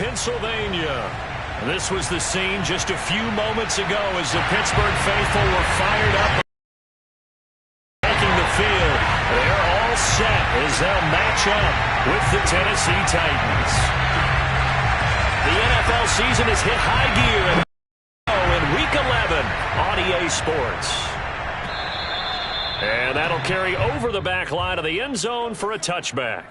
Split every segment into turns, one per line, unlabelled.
Pennsylvania. This was the scene just a few moments ago as the Pittsburgh faithful were fired up. Taking the field. They're all set as they'll match up with the Tennessee Titans. The NFL season has hit high gear in Week 11 on EA Sports. And that'll carry over the back line of the end zone for a touchback.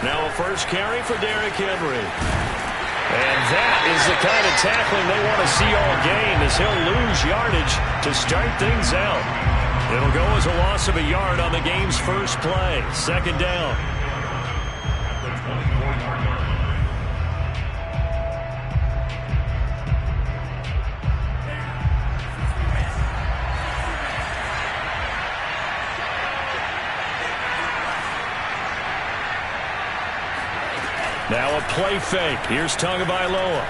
Now a first carry for Derrick Henry. And that is the kind of tackling they want to see all game as he'll lose yardage to start things out. It'll go as a loss of a yard on the game's first play. Second down. Now a play fake. Here's Tagovailoa.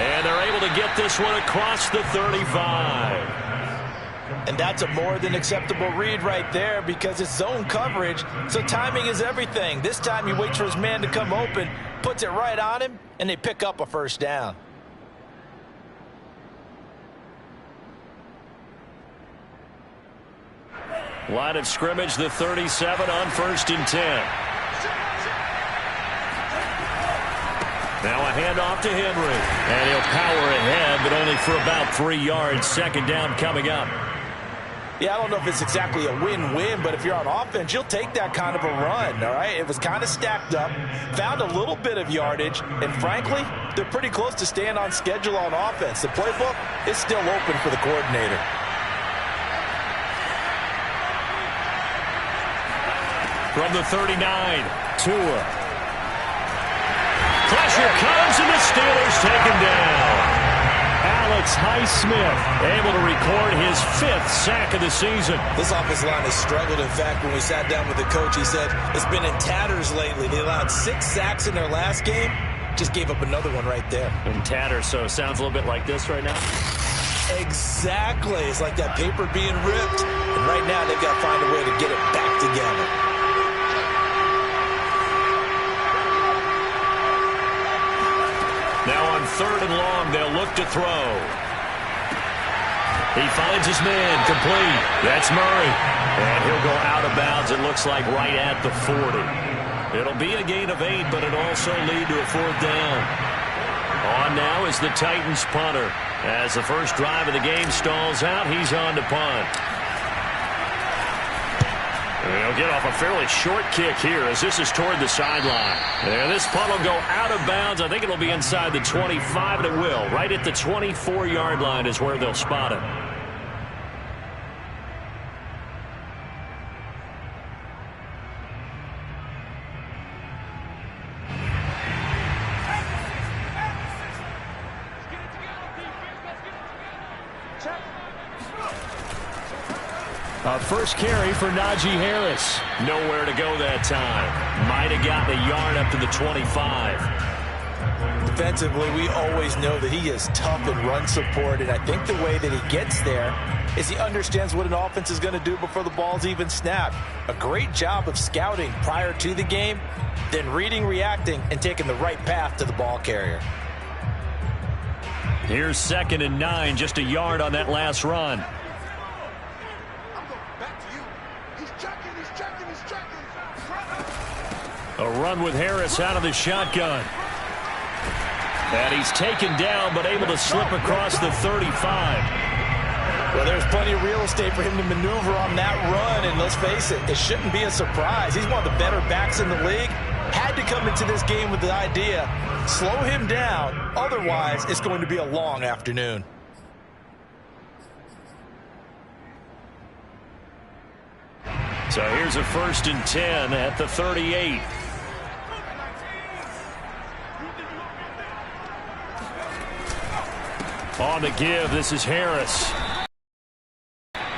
And they're able to get this one across the 35.
And that's a more than acceptable read right there because it's zone coverage, so timing is everything. This time he waits for his man to come open, puts it right on him, and they pick up a first down.
Line of scrimmage, the 37 on 1st and 10. Now a handoff to Henry. And he'll power ahead, but only for about 3 yards. Second down coming up.
Yeah, I don't know if it's exactly a win-win, but if you're on offense, you'll take that kind of a run, all right? It was kind of stacked up, found a little bit of yardage, and frankly, they're pretty close to staying on schedule on offense. The playbook is still open for the coordinator.
From the 39, Tua. Pressure comes, and the Steelers take him down. Alex Highsmith able to record his 5th sack of the season.
This offensive line has struggled. In fact, when we sat down with the coach, he said it's been in tatters lately. They allowed 6 sacks in their last game. Just gave up another one right there.
In tatters, so it sounds a little bit like this right now.
Exactly. It's like that paper being ripped. And right now, they've got to find a way to get it back together.
Now on 3rd and long, they'll look to throw. He finds his man, complete. That's Murray. And he'll go out of bounds, it looks like right at the 40. It'll be a gain of 8, but it'll also lead to a 4th down. On now is the Titans punter. As the first drive of the game stalls out, he's on to punt. They'll get off a fairly short kick here as this is toward the sideline. And this punt will go out of bounds. I think it'll be inside the 25, and it will. Right at the 24-yard line is where they'll spot it. First carry for Najee Harris. Nowhere to go that time. Might have gotten a yard up to the 25.
Defensively, we always know that he is tough in run support, and I think the way that he gets there is he understands what an offense is going to do before the ball's even snapped. A great job of scouting prior to the game, then reading, reacting, and taking the right path to the ball carrier.
Here's 2nd and 9, just a yard on that last run. A run with Harris out of the shotgun. And he's taken down, but able to slip across the 35.
Well, there's plenty of real estate for him to maneuver on that run, and let's face it, it shouldn't be a surprise. He's one of the better backs in the league. Had to come into this game with the idea, slow him down, otherwise it's going to be a long afternoon.
So here's a 1st and 10 at the 38. On the give, this is Harris.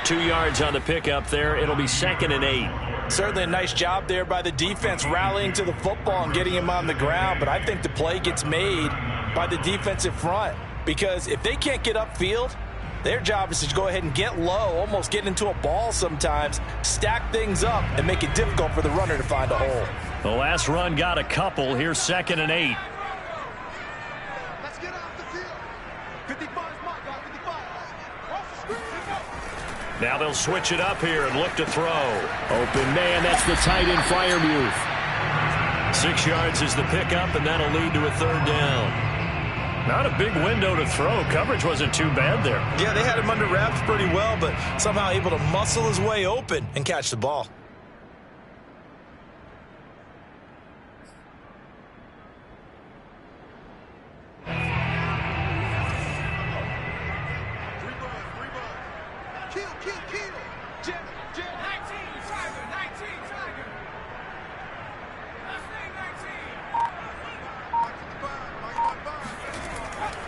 2 yards on the pickup there. It'll be 2nd and 8.
Certainly a nice job there by the defense rallying to the football and getting him on the ground, but I think the play gets made by the defensive front because if they can't get upfield, their job is to go ahead and get low, almost get into a ball sometimes, stack things up, and make it difficult for the runner to find a hole.
The last run got a couple. Here's 2nd and 8.
Let's get off the field. 55 mark, 55. Off the screen.
Now they'll switch it up here and look to throw. Open man, that's the tight end Freiermuth. 6 yards is the pickup, and that'll lead to a 3rd down. Not a big window to throw. Coverage wasn't too bad there.
Yeah, they had him under wraps pretty well, but somehow able to muscle his way open and catch the ball.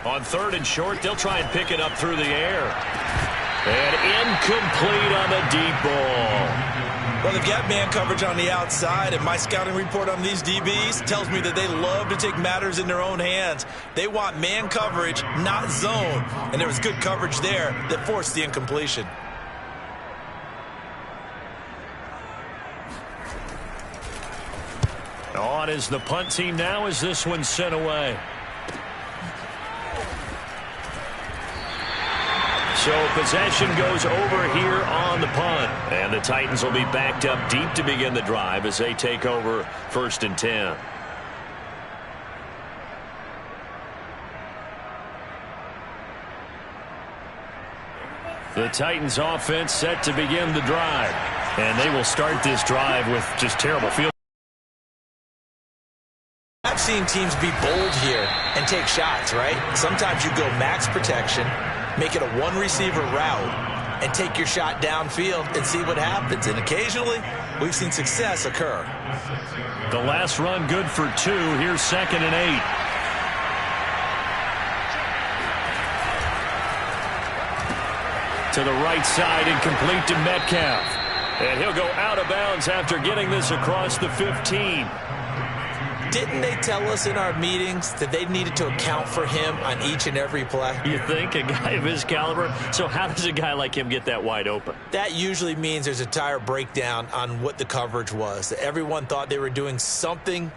On 3rd and short, they'll try and pick it up through the air. And incomplete on the deep ball.
Well, they've got man coverage on the outside, and my scouting report on these DBs tells me that they love to take matters in their own hands. They want man coverage, not zone. And there was good coverage there that forced the incompletion.
On is the punt team now as this one's sent away. So possession goes over here on the punt. And the Titans will be backed up deep to begin the drive as they take over 1st and 10. The Titans offense set to begin the drive. And they will start this drive with just terrible field.
I've seen teams be bold here and take shots, right? Sometimes you go max protection, make it a one-receiver route, and take your shot downfield and see what happens. And occasionally, we've seen success occur.
The last run good for 2. Here's 2nd and 8. To the right side and complete to Metcalf. And he'll go out of bounds after getting this across the 15.
Didn't they tell us in our meetings that they needed to account for him on each and every play?
You think? A guy of his caliber? So how does a guy like him get that wide open?
That usually means there's a tire breakdown on what the coverage was. Everyone thought they were doing something,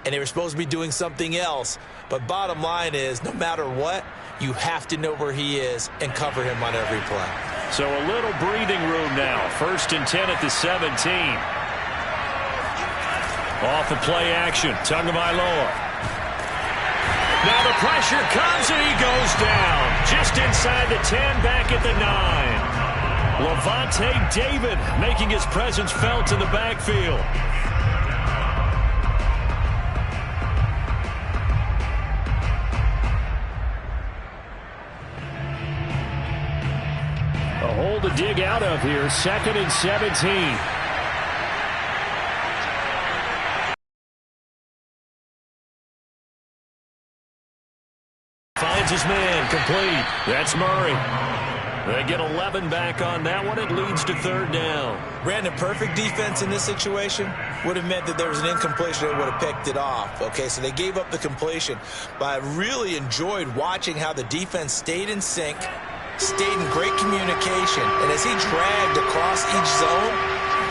and they were supposed to be doing something else. But bottom line is, no matter what, you have to know where he is and cover him on every play.
So a little breathing room now. 1st and 10 at the 17. Off of play action, Tagovailoa. Now the pressure comes and he goes down. Just inside the 10, back at the 9. Levante David making his presence felt in the backfield. A hole to dig out of here, 2nd and 17. Finds his man, complete. That's Murray. They get 11 back on that one. It leads to 3rd down.
Brandon, perfect defense in this situation would have meant that there was an incompletion that would have picked it off. Okay, so they gave up the completion. But I really enjoyed watching how the defense stayed in sync, stayed in great communication. And as he dragged across each zone,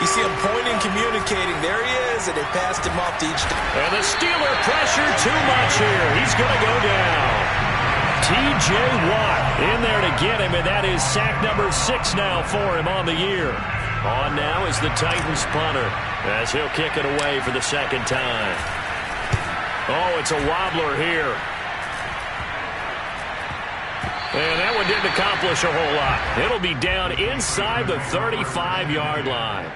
you see him pointing, communicating. There he is, and they passed him off to each.
And the Steeler pressure too much here. He's going to go down. T.J. Watt in there to get him, and that is sack number 6 now for him on the year. On now is the Titans punter as he'll kick it away for the 2nd time. Oh, it's a wobbler here. And that one didn't accomplish a whole lot. It'll be down inside the 35-yard line.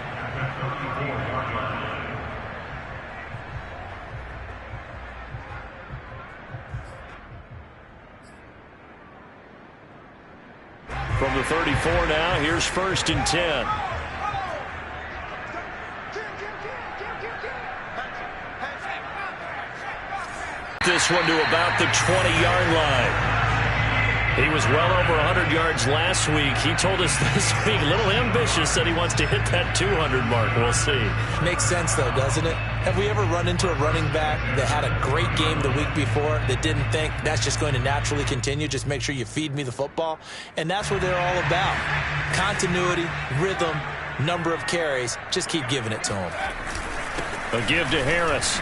From the 34 now, here's 1st and 10. This one to about the 20-yard line. He was well over 100 yards last week. He told us this week, a little ambitious, said he wants to hit that 200 mark. We'll see.
Makes sense, though, doesn't it? Have we ever run into a running back that had a great game the week before that didn't think that's just going to naturally continue? Just make sure you feed me the football. And that's what they're all about. Continuity, rhythm, number of carries. Just keep giving it to him.
A give to Harris.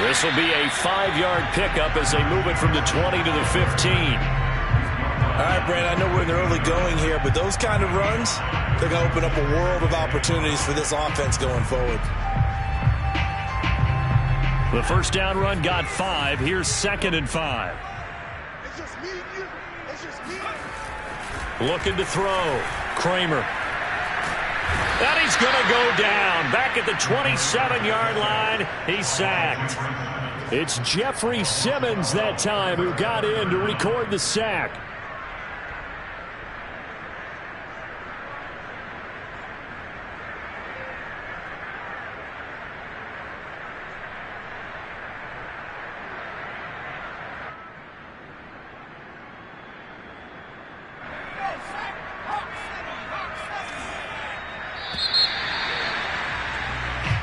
This will be a 5-yard pickup as they move it from the 20 to the 15.
All right, Brandon, I know we're in the early going here, but those kind of runs, they're going to open up a world of opportunities for this offense going forward.
The first down run got 5. Here's 2nd and 5.
It's just me and you. It's just me.
Looking to throw. Kramer. And he's going to go down. Back at the 27-yard line. He's sacked. It's Jeffrey Simmons that time who got in to record the sack.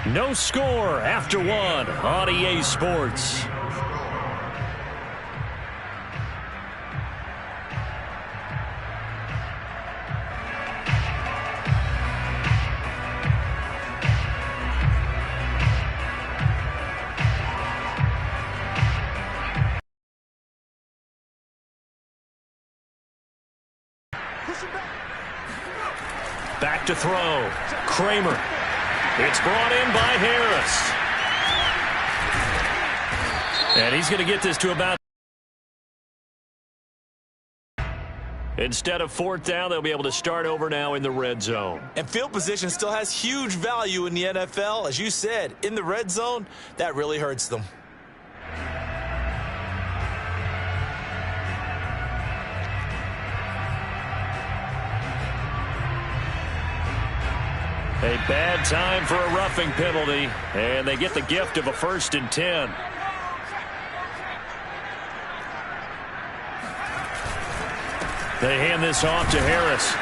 No score after 1 on EA Sports. Back to throw. Kramer. It's brought in by Harris. And he's going to get this to about... Instead of 4th down, they'll be able to start over now in the red zone.
And field position still has huge value in the NFL. As you said, in the red zone, that really hurts them.
A bad time for a roughing penalty, and they get the gift of a 1st and 10. They hand this off to Harris,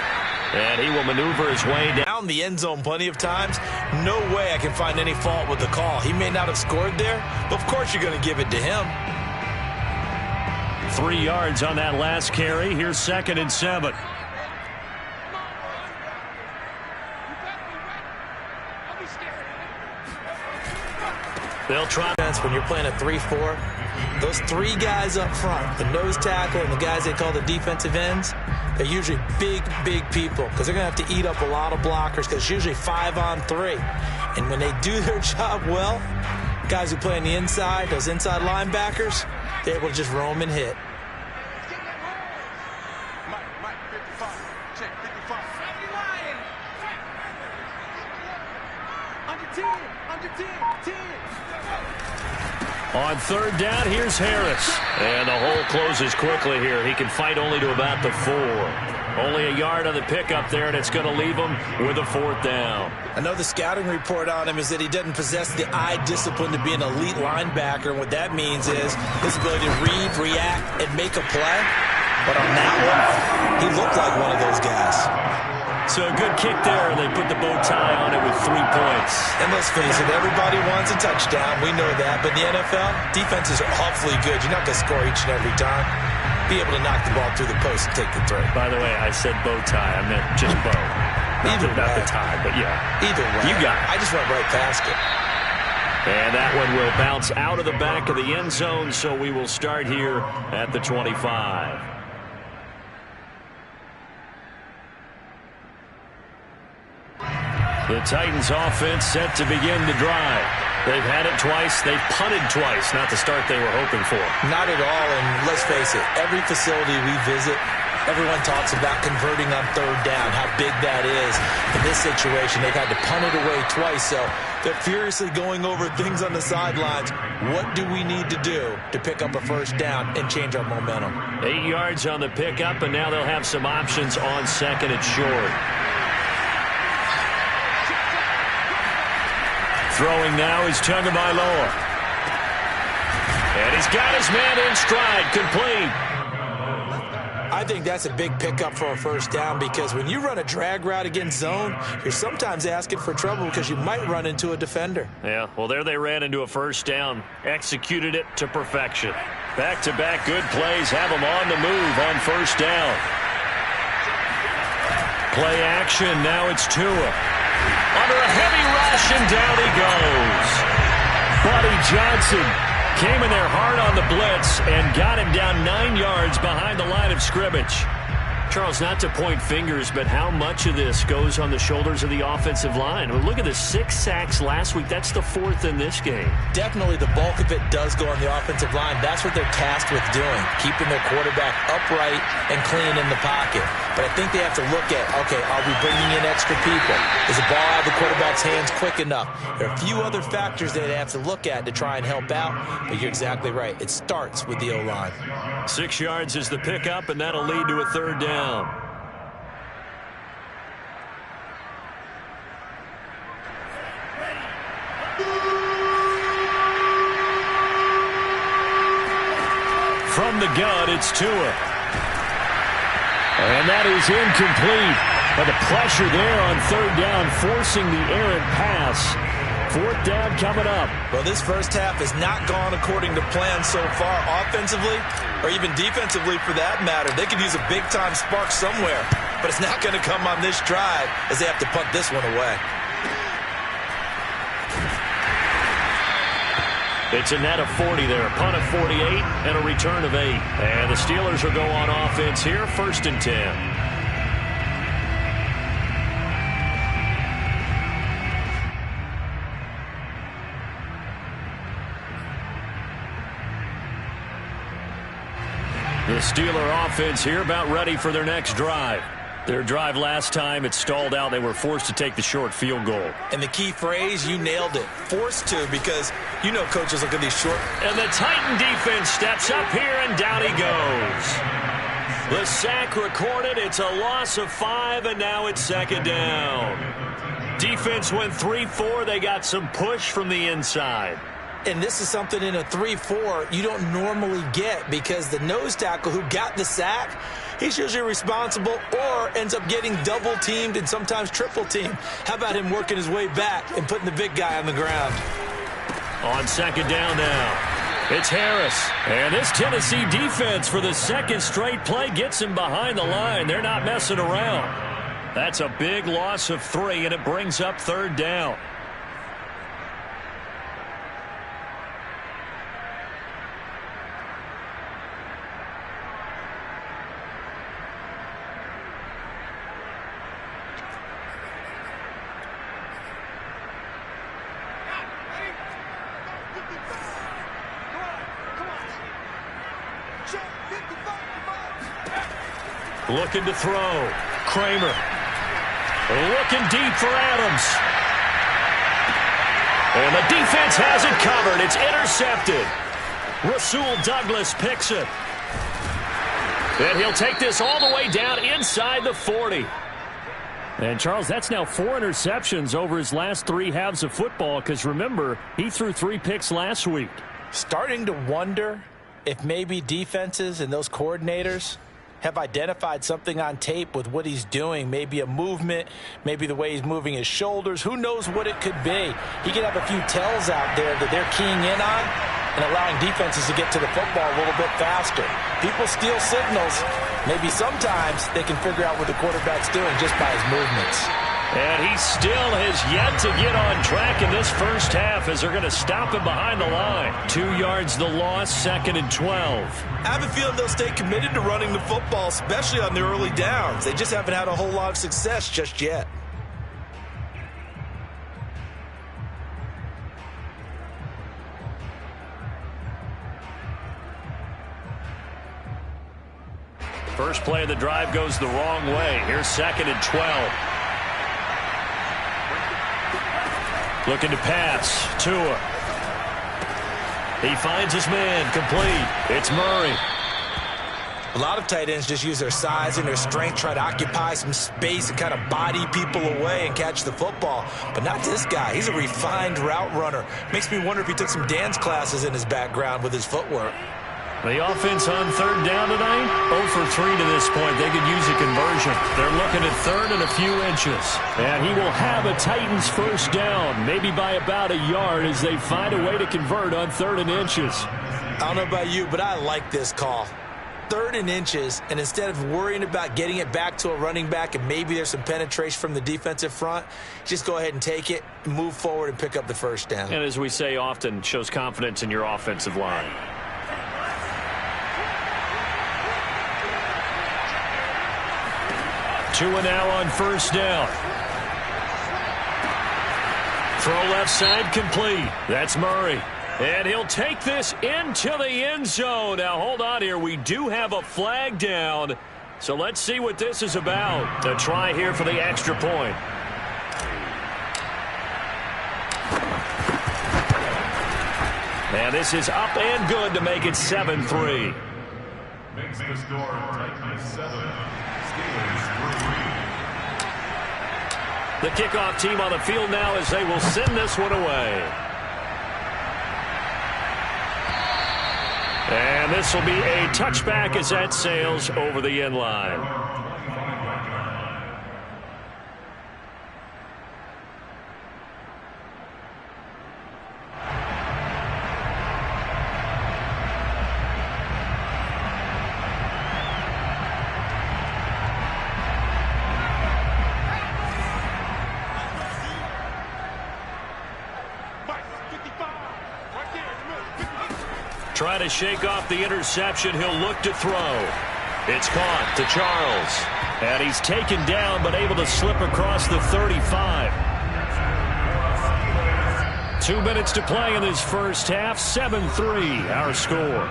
and he will maneuver his way
down the end zone plenty of times. No way I can find any fault with the call. He may not have scored there, but of course you're going to give it to him.
3 yards on that last carry. Here's 2nd and 7. They'll try.
When you're playing a 3-4, those 3 guys up front, the nose tackle and the guys they call the defensive ends, they're usually big people because they're going to have to eat up a lot of blockers because it's usually 5 on 3. And when they do their job well, guys who play on the inside, those inside linebackers, they're able to just roam and hit.
Mike, 55. Check, 55. Under 10, under 10, 10.
On 3rd down, here's Harris. And the hole closes quickly here. He can fight only to about the 4. Only a yard on the pickup there, and it's going to leave him with a 4th down.
I know the scouting report on him is that he doesn't possess the eye discipline to be an elite linebacker. And what that means is his ability to read, react, and make a play. But on that one, he looked like one of those guys.
So a good kick there, and they put the bow tie on it with 3 points.
And let's face it, everybody wants a touchdown. We know that. But in the NFL, defenses are awfully good. You're not going to score each and every time. Be able to knock the ball through the post and take the throw.
By the way, I said bow tie. I meant just bow. Not the tie, but yeah.
Either way.
You got it.
I just went right past it.
And that one will bounce out of the back of the end zone, so we will start here at the 25. The Titans offense set to begin the drive. They've had it twice. They've punted twice. Not the start they were hoping for.
Not at all. And let's face it, every facility we visit, everyone talks about converting on 3rd down, how big that is. In this situation, they've had to punt it away twice. So they're furiously going over things on the sidelines. What do we need to do to pick up a 1st down and change our momentum?
8 yards on the pickup, and now they'll have some options on 2nd and short. Throwing now is Tagovailoa. And he's got his man in stride, complete.
I think that's a big pickup for a first down because when you run a drag route against zone, you're sometimes asking for trouble because you might run into a defender.
Yeah, well, there they ran into a first down, executed it to perfection. Back-to-back good plays have them on the move on first down. Play action, now it's Tua. Under a heavy rush, and down he goes. Buddy Johnson came in there hard on the blitz and got him down 9 yards behind the line of scrimmage. Charles, not to point fingers, but how much of this goes on the shoulders of the offensive line? Well, look at the 6 sacks last week. That's the 4th in this game.
Definitely the bulk of it does go on the offensive line. That's what they're tasked with doing, keeping their quarterback upright and clean in the pocket. But I think they have to look at, okay, are we bringing in extra people? Is the ball out of the quarterback's hands quick enough? There are a few other factors they have to look at to try and help out, but you're exactly right. It starts with the O-line.
6 yards is the pickup, and that'll lead to a third down. From the gun, it's Tua. And that is incomplete. But the pressure there on third down, forcing the errant pass. Fourth down coming up.
Well, this first half has not gone according to plan so far, offensively or even defensively for that matter. They could use a big-time spark somewhere, but it's not going to come on this drive as they have to punt this one away.
It's a net of 40 there, a punt of 48 and a return of 8. And the Steelers will go on offense here, 1st and 10. The Steeler offense here about ready for their next drive. Their drive last time, it stalled out. They were forced to take the short field goal.
And the key phrase, you nailed it, forced to, because you know coaches look at these short.
And the Titan defense steps up here, and down he goes. The sack recorded. It's a loss of 5, and now it's 2nd down. Defense went 3-4. They got some push from the inside.
And this is something in a 3-4 you don't normally get because the nose tackle who got the sack, he's usually responsible or ends up getting double-teamed and sometimes triple-teamed. How about him working his way back and putting the big guy on the ground?
On 2nd down now, it's Harris. And this Tennessee defense for the 2nd straight play gets him behind the line. They're not messing around. That's a big loss of 3, and it brings up 3rd down. Looking to throw. Kramer. Looking deep for Adams. And the defense has it covered. It's intercepted. Rasul Douglas picks it. And he'll take this all the way down inside the 40. And, Charles, that's now 4 interceptions over his last 3 halves of football because, remember, he threw 3 picks last week.
Starting to wonder if maybe defenses and those coordinators have identified something on tape with what he's doing, maybe a movement, maybe the way he's moving his shoulders. Who knows what it could be? He could have a few tells out there that they're keying in on and allowing defenses to get to the football a little bit faster. People steal signals. Maybe sometimes they can figure out what the quarterback's doing just by his movements.
And he still has yet to get on track in this first half as they're going to stop him behind the line. 2 yards the loss, 2nd and 12.
I have a feeling they'll stay committed to running the football, especially on the early downs. They just haven't had a whole lot of success just yet.
First play of the drive goes the wrong way. Here's 2nd and 12. Looking to pass. Tua. He finds his man. Complete. It's Murray.
A lot of tight ends just use their size and their strength, try to occupy some space and kind of body people away and catch the football. But not this guy. He's a refined route runner. Makes me wonder if he took some dance classes in his background with his footwork.
The offense on third down tonight, 0 for 3 to this point. They could use a conversion. They're looking at third and a few inches. And he will have a Titans first down, maybe by about a yard as they find a way to convert on 3rd and inches.
I don't know about you, but I like this call. 3rd and inches, and instead of worrying about getting it back to a running back and maybe there's some penetration from the defensive front, just go ahead and take it, move forward, and pick up the first down.
And as we say often, shows confidence in your offensive line. 2 now on first down. Throw left side complete. That's Murray. And he'll take this into the end zone. Now, hold on here. We do have a flag down. So let's see what this is about. A try here for the extra point. And this is up and good to make it 7-3.
Makes the score Titans 7, Steelers 3.
The kickoff team on the field now as they will send this one away. And this will be a touchback as that sails over the end line. Trying to shake off the interception. He'll look to throw. It's caught to Charles. And he's taken down but able to slip across the 35. 2 minutes to play in this first half. 7-3 our score.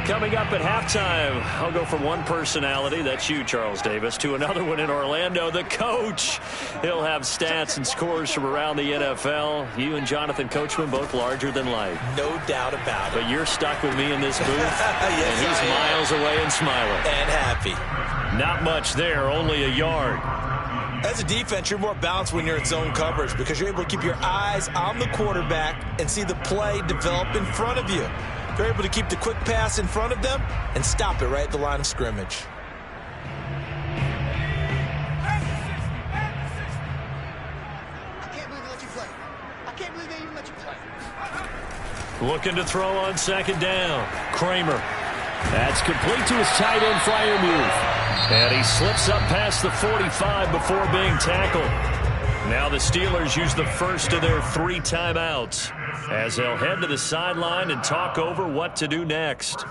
Coming up at halftime, I'll go from one personality, that's you, Charles Davis, to another one in Orlando, the coach. He'll have stats and scores from around the NFL. You and Jonathan Coachman, both larger than life.
No doubt about it.
But you're stuck with me in this booth,
Yes,
and he's miles away and smiling.
And happy.
Not much there, only a yard.
As a defense, you're more balanced when you're in zone coverage because you're able to keep your eyes on the quarterback and see the play develop in front of you. They're able to keep the quick pass in front of them and stop it right at the line of scrimmage.
I can't believe they let you play. I can't believe they even let you play.
Looking to throw on second down. Kramer. That's complete to his tight end, Freiermuth. And he slips up past the 45 before being tackled. Now the Steelers use the first of their 3 timeouts as they'll head to the sideline and talk over what to do next.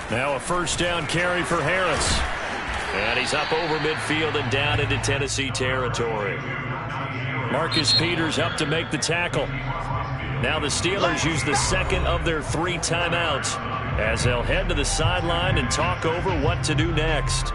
Now a first down carry for Harris. And he's up over midfield and down into Tennessee territory. Marcus Peters up to make the tackle. Now the Steelers use the second of their 3 timeouts as they'll head to the sideline and talk over what to do next.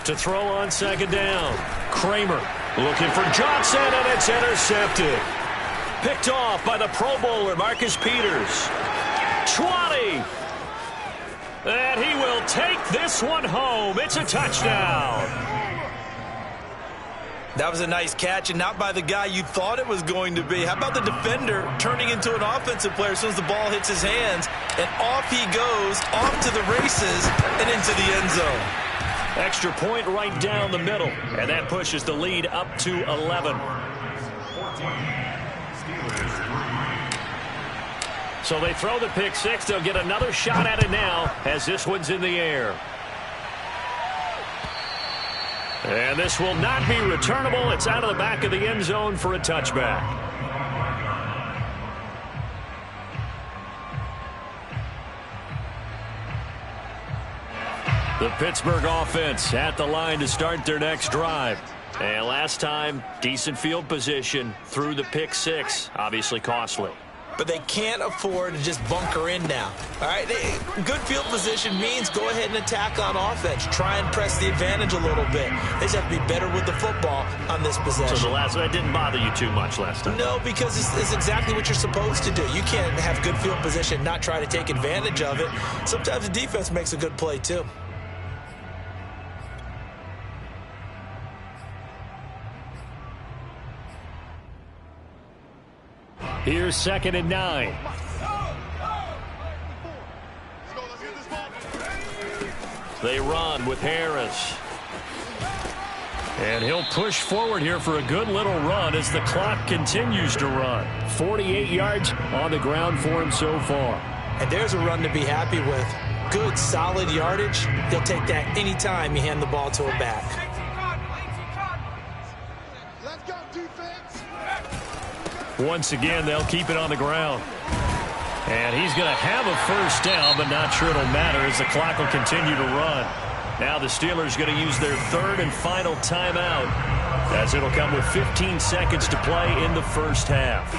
To throw on second down. Kramer looking for Johnson, and it's intercepted. Picked off by the Pro Bowler, Marcus Peters. 20. And he will take this one home. It's a touchdown.
That was a nice catch, and not by the guy you thought it was going to be. How about the defender turning into an offensive player as soon as the ball hits his hands, and off he goes, off to the races, and into the end zone.
Extra point right down the middle, and that pushes the lead up to 11. So they throw the pick six. They'll get another shot at it now as this one's in the air. And this will not be returnable. It's out of the back of the end zone for a touchback. The Pittsburgh offense at the line to start their next drive. And last time, decent field position through the pick six. Obviously costly.
But they can't afford to just bunker in now. All right, good field position means go ahead and attack on offense. Try and press the advantage a little bit. They just have to be better with the football on this possession.
So the last one didn't bother you too much last time?
No, because it's exactly what you're supposed to do. You can't have good field position, not try to take advantage of it. Sometimes the defense makes a good play too.
Here's 2nd and 9. They run with Harris. And he'll push forward here for a good little run as the clock continues to run. 48 yards on the ground for him so far.
And there's a run to be happy with. Good, solid yardage. They'll take that anytime you hand the ball to a back.
Once again, they'll keep it on the ground. And he's going to have a first down, but not sure it'll matter as the clock will continue to run. Now the Steelers going to use their 3rd and final timeout as it'll come with 15 seconds to play in the first half.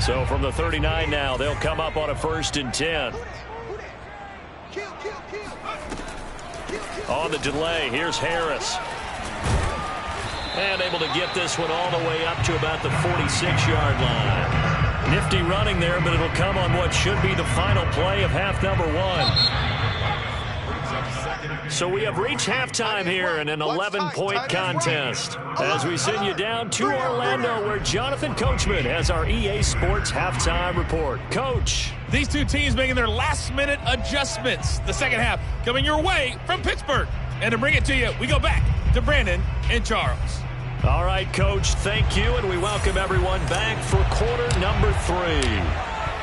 So from the 39 now, they'll come up on a 1st and 10. On the delay, here's Harris. And able to get this one all the way up to about the 46-yard line. Nifty running there, but it'll come on what should be the final play of half number 1. So we have reached halftime here in an 11-point contest. As we send you down to Orlando, where Jonathan Coachman has our EA Sports halftime report. Coach.
These two teams making their last-minute adjustments. The second half coming your way from Pittsburgh. And to bring it to you, we go back to Brandon and Charles.
All right, Coach, thank you, and we welcome everyone back for quarter number 3.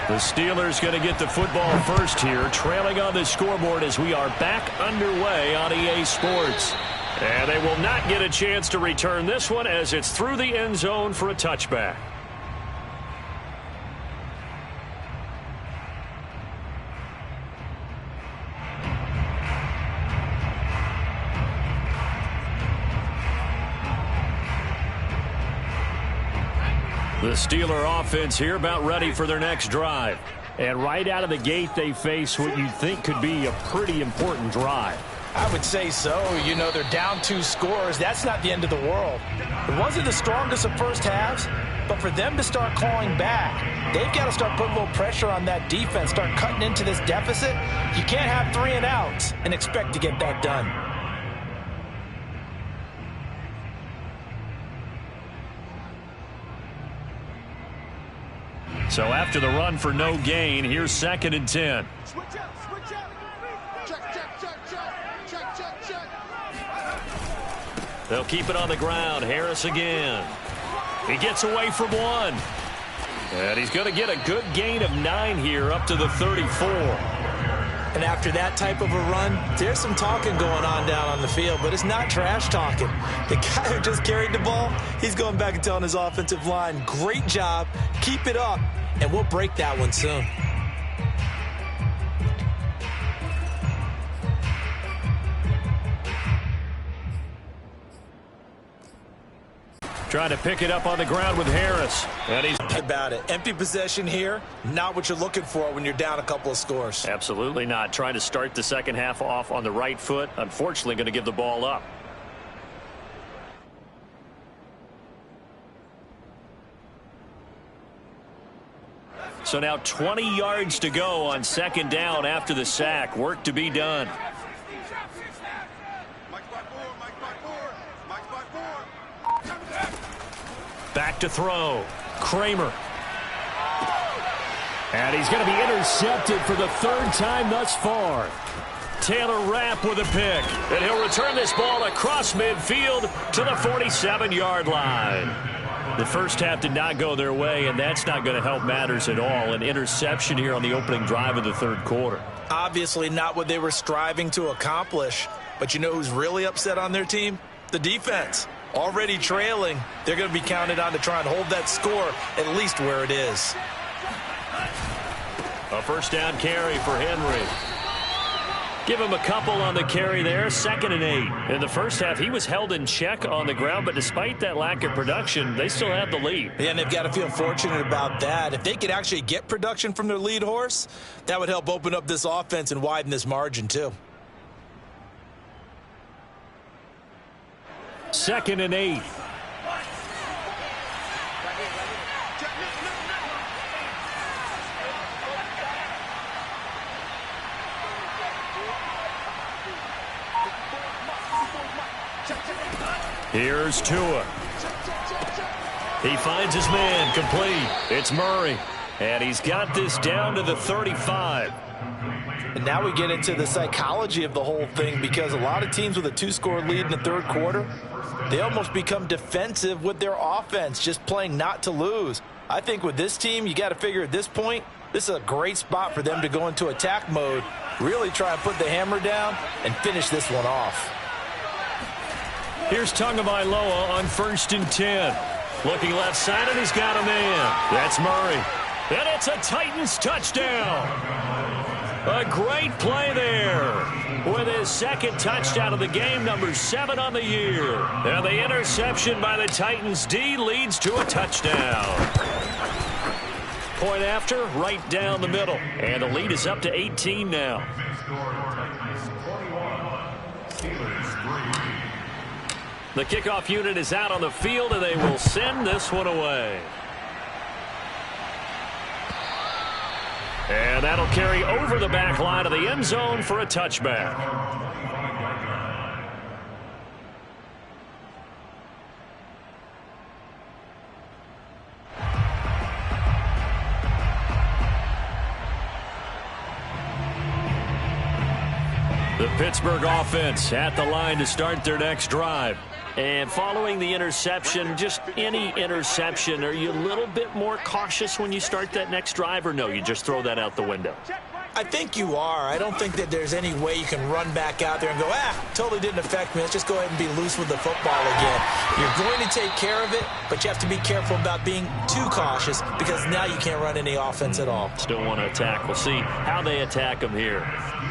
The Steelers going to get the football first here, trailing on the scoreboard as we are back underway on EA Sports. And they will not get a chance to return this one as it's through the end zone for a touchback. The Steeler offense here about ready for their next drive. And right out of the gate, they face what you think could be a pretty important drive.
I would say so. You know, they're down 2 scores. That's not the end of the world. It wasn't the strongest of first halves, but for them to start clawing back, they've got to start putting a little pressure on that defense, start cutting into this deficit. You can't have 3 and outs and expect to get that done.
So after the run for no gain, here's 2nd and 10.
Switch out, switch out. Check, check, check, check. Check, check, check.
They'll keep it on the ground. Harris again. He gets away from 1. And he's going to get a good gain of 9 here up to the 34.
And after that type of a run, there's some talking going on down on the field, but it's not trash talking. The guy who just carried the ball, he's going back and telling his offensive line, great job, keep it up, and we'll break that one soon.
Trying to pick it up on the ground with Harris. And he's
about it. Empty possession here, not what you're looking for when you're down a couple of scores.
absolutely not. Trying to start the second half off on the right foot. Unfortunately, going to give the ball up. So now 20 yards to go on second down after the sack. Work to be done. Back to throw. Kramer. And he's going to be intercepted for the third time thus far. Taylor Rapp with a pick. And he'll return this ball across midfield to the 47-yard line. The first half did not go their way, and that's not going to help matters at all. An interception here on the opening drive of the third quarter.
Obviously not what they were striving to accomplish. But you know who's really upset on their team? The defense. Already trailing. They're going to be counted on to try and hold that score at least where it is.
A first down carry for Henry. Give him a couple on the carry there. 2nd and 8. In the first half, he was held in check on the ground, but despite that lack of production, they still have the lead.
Yeah, and they've got to feel fortunate about that. If they could actually get production from their lead horse, that would help open up this offense and widen this margin too.
2nd and 8. Here's Tua. He finds his man complete. It's Murray. And he's got this down to the 35.
And now we get into the psychology of the whole thing, because a lot of teams with a 2-score lead in the third quarter, they almost become defensive with their offense, just playing not to lose. I think with this team, you got to figure at this point, this is a great spot for them to go into attack mode, really try and put the hammer down and finish this one off.
Here's Tagovailoa on 1st and 10. Looking left side, and he's got a man. That's Murray. And it's a Titans touchdown. A great play there with his 2nd touchdown of the game, number 7 on the year. And the interception by the Titans D leads to a touchdown. Point after, right down the middle. And the lead is up to 18 now. The kickoff unit is out on the field, and they will send this one away. And that'll carry over the back line of the end zone for a touchback. The Pittsburgh offense at the line to start their next drive. And following the interception, just any interception, are you a little bit more cautious when you start that next drive, or no, you just throw that out the window?
I think you are. I don't think that there's any way you can run back out there and go, totally didn't affect me. Let's just go ahead and be loose with the football again. You're going to take care of it, but you have to be careful about being too cautious, because now you can't run any offense at all.
Still want to attack. We'll see how they attack them here.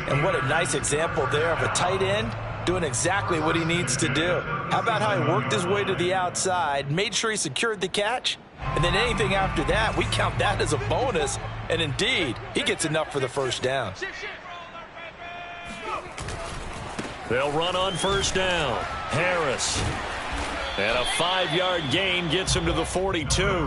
And what a nice example there of a tight end doing exactly what he needs to do. How about how he worked his way to the outside, made sure he secured the catch, and then anything after that, we count that as a bonus. And indeed, he gets enough for the first down.
They'll run on first down. Harris. And a 5-yard gain gets him to the 42.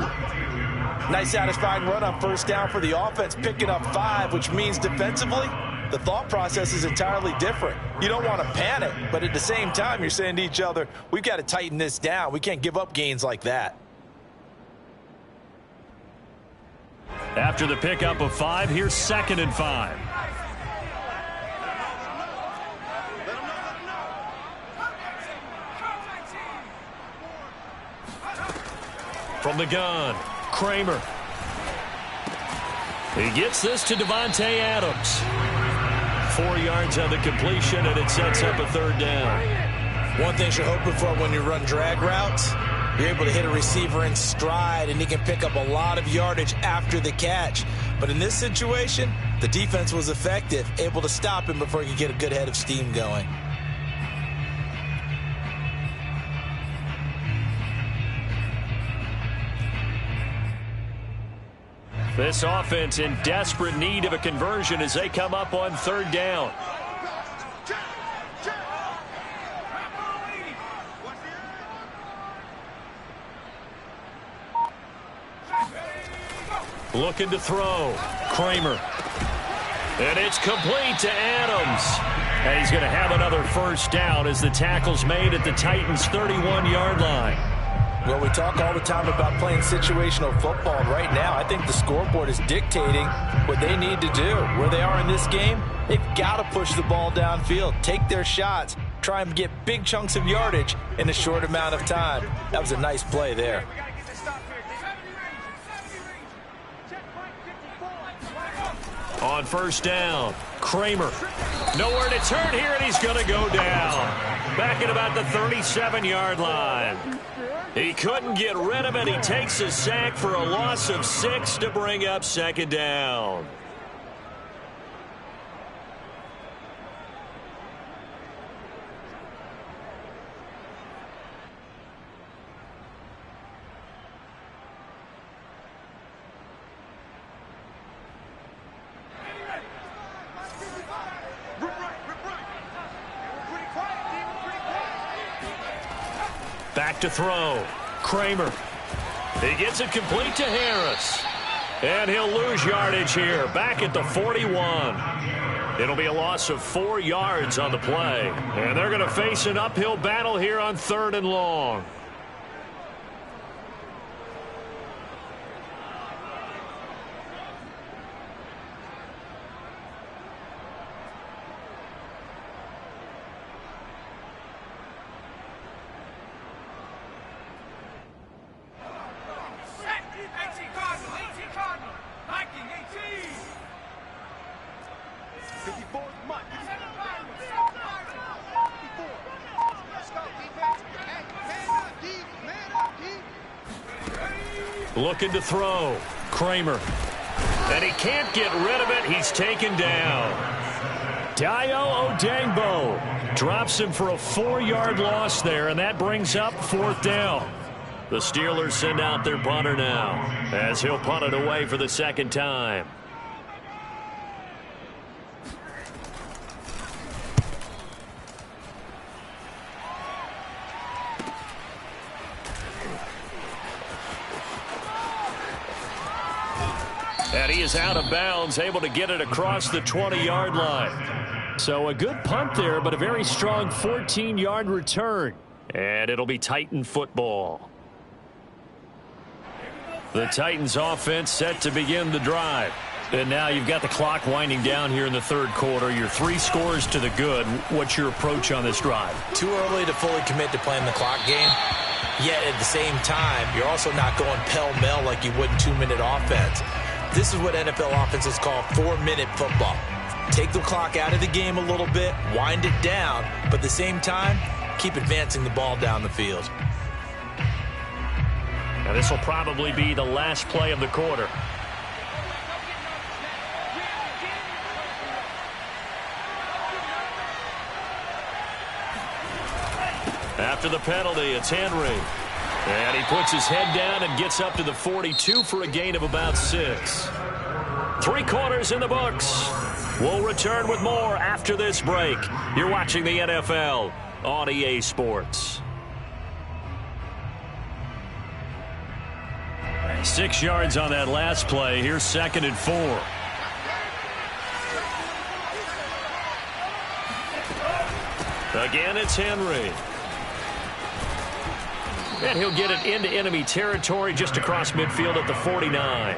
Nice satisfying run on first down for the offense, picking up 5, which means defensively, the thought process is entirely different. You don't want to panic, but at the same time, you're saying to each other, we've got to tighten this down. We can't give up gains like that.
After the pickup of 5, here's 2nd and 5. From the gun, Kramer. He gets this to Devontae Adams. 4 yards on the completion, and it sets up a third down.
One thing you're hoping for when you run drag routes, you're able to hit a receiver in stride, and he can pick up a lot of yardage after the catch. But in this situation, the defense was effective, able to stop him before he could get a good head of steam going.
This offense in desperate need of a conversion as they come up on third down. Looking to throw. Kramer. And it's complete to Adams. And he's going to have another first down as the tackle's made at the Titans' 31-yard line.
Well, we talk all the time about playing situational football. And right now, I think the scoreboard is dictating what they need to do. Where they are in this game, they've got to push the ball downfield, take their shots, try and get big chunks of yardage in a short amount of time. That was a nice play there.
On first down, Kramer. Nowhere to turn here, and he's going to go down. Back at about the 37-yard line. He couldn't get rid of it. He takes a sack for a loss of 6 to bring up second down. Back to throw. Kramer. He gets it complete to Harris. And he'll lose yardage here. Back at the 41. It'll be a loss of 4 yards on the play. And they're going to face an uphill battle here on 3rd and long. Looking to throw. Kramer. And he can't get rid of it. He's taken down. Dayo Odangbo drops him for a 4-yard loss there, and that brings up 4th down. The Steelers send out their punter now as he'll punt it away for the 2nd time. And he is out of bounds, able to get it across the 20-yard line. So a good punt there, but a very strong 14-yard return. And it'll be Titan football. The Titans offense set to begin the drive. And now you've got the clock winding down here in the 3rd quarter. You're 3 scores to the good. What's your approach on this drive?
Too early to fully commit to playing the clock game. Yet at the same time, you're also not going pell-mell like you would in 2-minute offense. This is what NFL offenses call 4-minute football. Take the clock out of the game a little bit, wind it down, but at the same time, keep advancing the ball down the field.
Now this will probably be the last play of the quarter. After the penalty, it's Henry. And he puts his head down and gets up to the 42 for a gain of about 6. 3 quarters in the books. We'll return with more after this break. You're watching the NFL on EA Sports. 6 yards on that last play. Here's 2nd and 4. Again, it's Henry. And he'll get it into enemy territory just across midfield at the 49.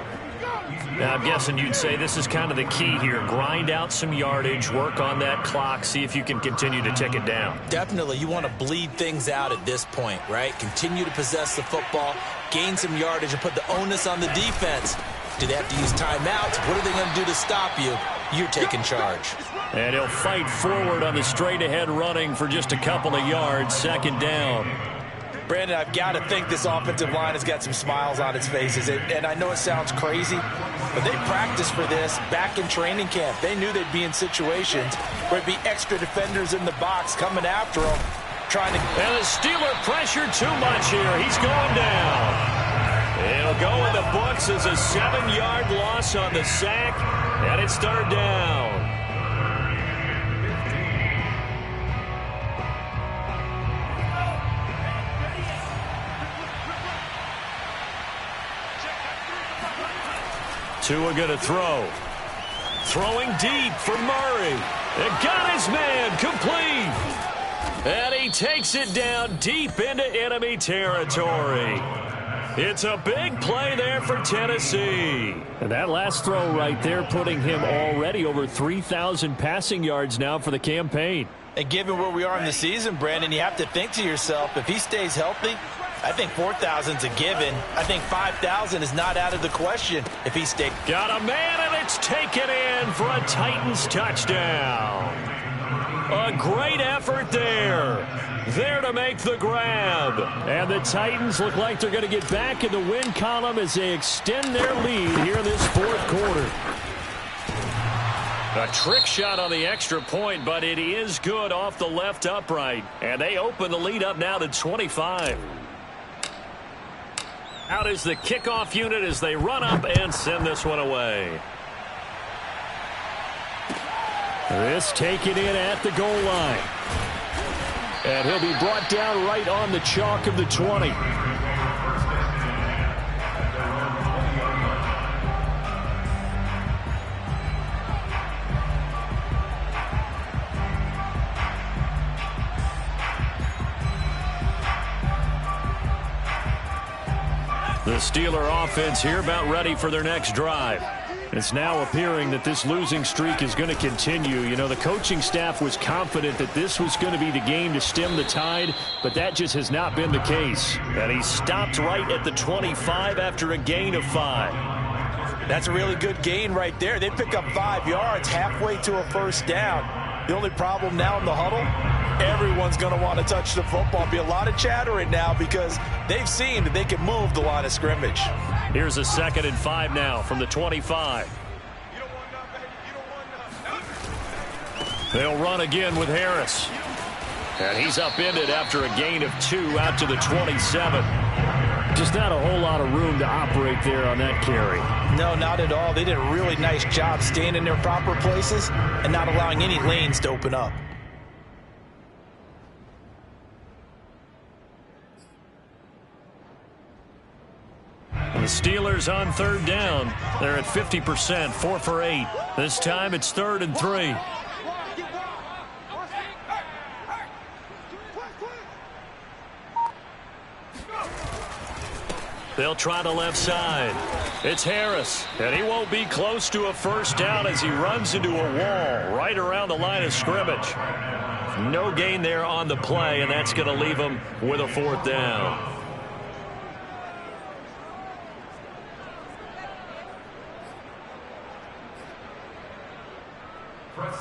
Now, I'm guessing you'd say this is kind of the key here. Grind out some yardage, work on that clock, see if you can continue to tick it down.
Definitely. You want to bleed things out at this point, right? Continue to possess the football, gain some yardage, and put the onus on the defense. Do they have to use timeouts? What are they going to do to stop you? You're taking charge.
And he'll fight forward on the straight-ahead running for just a couple of yards, 2nd down.
Brandon, I've got to think this offensive line has got some smiles on its faces. And I know it sounds crazy, but they practiced for this back in training camp. They knew they'd be in situations where it'd be extra defenders in the box coming after them, trying to...
And the Steeler pressure too much here. He's going down. It'll go in the books as a 7-yard loss on the sack, and it's 3rd down. Tua going to throw. Throwing deep for Murray. It got his man complete. And he takes it down deep into enemy territory. It's a big play there for Tennessee. And that last throw right there putting him already over 3,000 passing yards now for the campaign.
And given where we are in the season, Brandon, you have to think to yourself, if he stays healthy, I think 4,000's a given. I think 5,000 is not out of the question if he stays.
Got a man, and it's taken in for a Titans touchdown. A great effort there. There to make the grab. And the Titans look like they're going to get back in the win column as they extend their lead here in this fourth quarter. A trick shot on the extra point, but it is good off the left upright. And they open the lead up now to 25. Out is the kickoff unit as they run up and send this one away. This taken in at the goal line. And he'll be brought down right on the chalk of the 20. The Steeler offense here about ready for their next drive. It's now appearing that this losing streak is going to continue. You know, the coaching staff was confident that this was going to be the game to stem the tide, but that just has not been the case. And he stopped right at the 25 after a gain of 5.
That's a really good gain right there. They pick up 5 yards halfway to a first down. The only problem now in the huddle, everyone's going to want to touch the football. Be a lot of chattering now because they've seen that they can move the line of scrimmage.
Here's a 2nd and 5 now from the 25. They'll run again with Harris. And he's upended after a gain of 2 out to the 27. Just not a whole lot of room to operate there on that carry.
No, not at all. They did a really nice job staying in their proper places and not allowing any lanes to open up.
And the Steelers on 3rd down. They're at 50%, 4 for 8. This time it's 3rd and 3. They'll try the left side. It's Harris, and he won't be close to a first down as he runs into a wall right around the line of scrimmage. No gain there on the play, and that's going to leave him with a 4th down.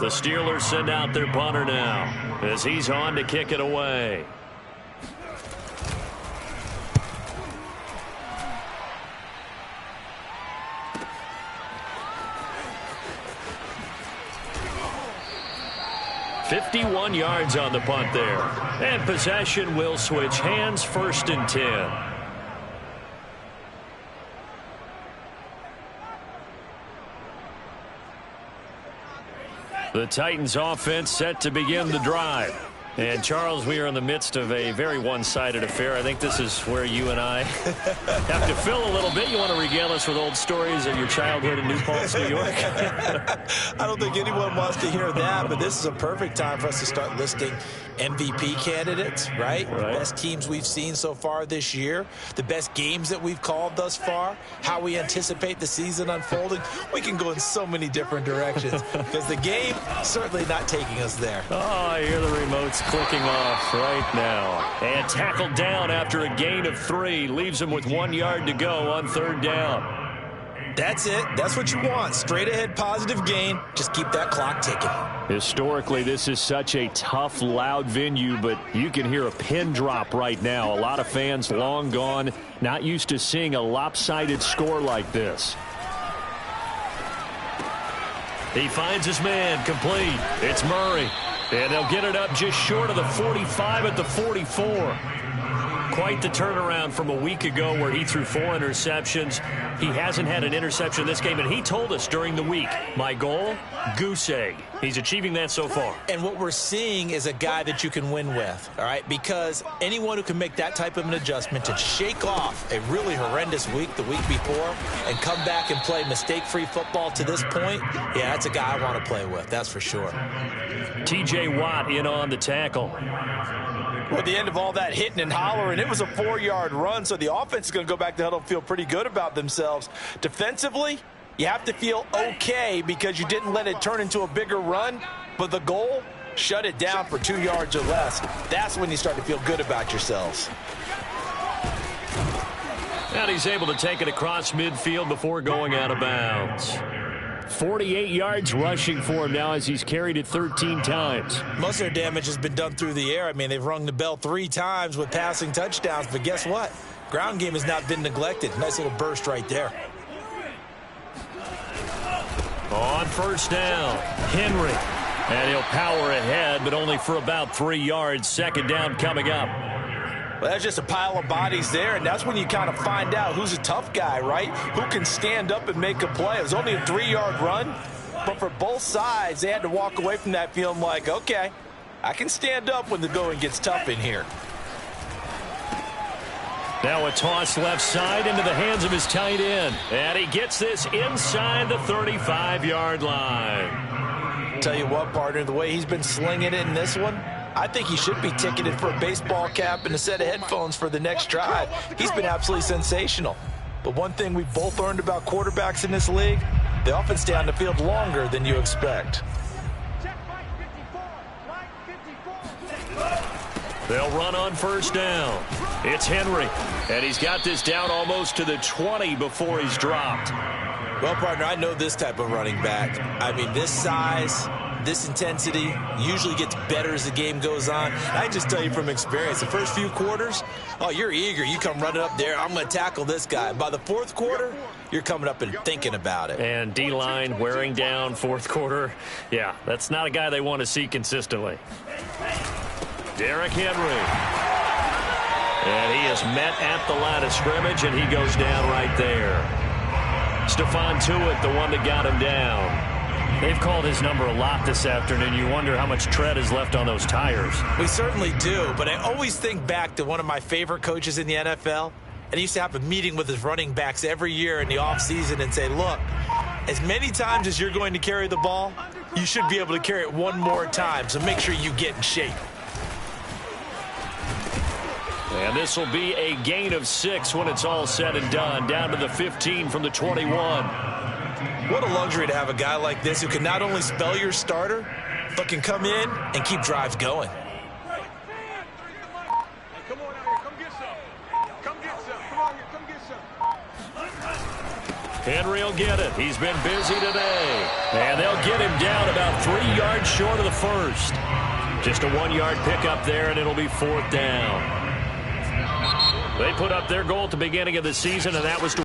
The Steelers send out their punter now as he's on to kick it away. $51 yards on the punt there. And possession will switch hands, 1st and 10. The Titans offense set to begin the drive. And, Charles, we are in the midst of a very one-sided affair. I think this is where you and I have to fill a little bit. You want to regale us with old stories of your childhood in New Paltz, New York?
I don't think anyone wants to hear that, but this is a perfect time for us to start listing MVP candidates, right? The best teams we've seen so far this year, the best games that we've called thus far, how we anticipate the season unfolding. We can go in so many different directions because the game certainly not taking us there.
Oh, I hear the remotes clicking off right now. And tackled down after a gain of 3. Leaves him with 1 yard to go on 3rd down.
That's it. That's what you want. Straight ahead positive gain. Just keep that clock ticking.
Historically, this is such a tough, loud venue, but you can hear a pin drop right now. A lot of fans long gone, not used to seeing a lopsided score like this. He finds his man complete. It's Murray. And they'll get it up just short of the 45 at the 44. quite the turnaround from a week ago where he threw 4 interceptions. He hasn't had an interception this game, and he told us during the week, my goal, goose egg. He's achieving that so far.
And what we're seeing is a guy that you can win with, all right? Because anyone who can make that type of an adjustment to shake off a really horrendous week the week before and come back and play mistake-free football to this point, yeah, that's a guy I want to play with, that's for sure.
T.J. Watt in on the tackle.
Well, at the end of all that hitting and hollering, it was a 4-yard run, so the offense is going to go back to huddle and feel pretty good about themselves. Defensively, you have to feel okay because you didn't let it turn into a bigger run, but the goal, shut it down for 2 yards or less. That's when you start to feel good about yourselves.
And he's able to take it across midfield before going out of bounds. 48 yards rushing for him now as he's carried it 13 times.
Most of their damage has been done through the air. I mean, they've rung the bell 3 times with passing touchdowns, but guess what? Ground game has not been neglected. Nice little burst right there.
On first down, Henry. And he'll power ahead, but only for about 3 yards. Second down coming up.
Well, that's just a pile of bodies there, and that's when you kind of find out who's a tough guy, right? Who can stand up and make a play. It was only a 3-yard run, but for both sides, they had to walk away from that feeling like, okay, I can stand up when the going gets tough in here.
Now a toss left side into the hands of his tight end. And he gets this inside the 35-yard line.
Tell you what, partner, the way he's been slinging it in this one, I think he should be ticketed for a baseball cap and a set of headphones for the next drive. He's been absolutely sensational. But one thing we've both learned about quarterbacks in this league, they often stay on the field longer than you expect.
They'll run on first down. It's Henry, and he's got this down almost to the 20 before he's dropped.
Well, partner, I know this type of running back. I mean, this size, this intensity usually gets better as the game goes on. I can just tell you from experience, the first few quarters, oh, you're eager. You come running up there, I'm going to tackle this guy. By the fourth quarter, you're coming up and thinking about it.
And D-line wearing down fourth quarter. Yeah, that's not a guy they want to see consistently. Derrick Henry. And he is met at the line of scrimmage, and he goes down right there. Stephon Tuitt, the one that got him down. They've called his number a lot this afternoon. You wonder how much tread is left on those tires.
We certainly do, but I always think back to one of my favorite coaches in the NFL, and he used to have a meeting with his running backs every year in the offseason and say, look, as many times as you're going to carry the ball, you should be able to carry it one more time, so make sure you get in shape.
And this will be a gain of 6 when it's all said and done. Down to the 15 from the 21.
What a luxury to have a guy like this who can not only spell your starter, but can come in and keep drives going.
Come on out here. Come get some. Come get some. Come on here. Come get some.
Henry will get it. He's been busy today. And they'll get him down about 3 yards short of the first. Just a 1-yard pickup there, and it'll be fourth down. They put up their goal at the beginning of the season, and that was to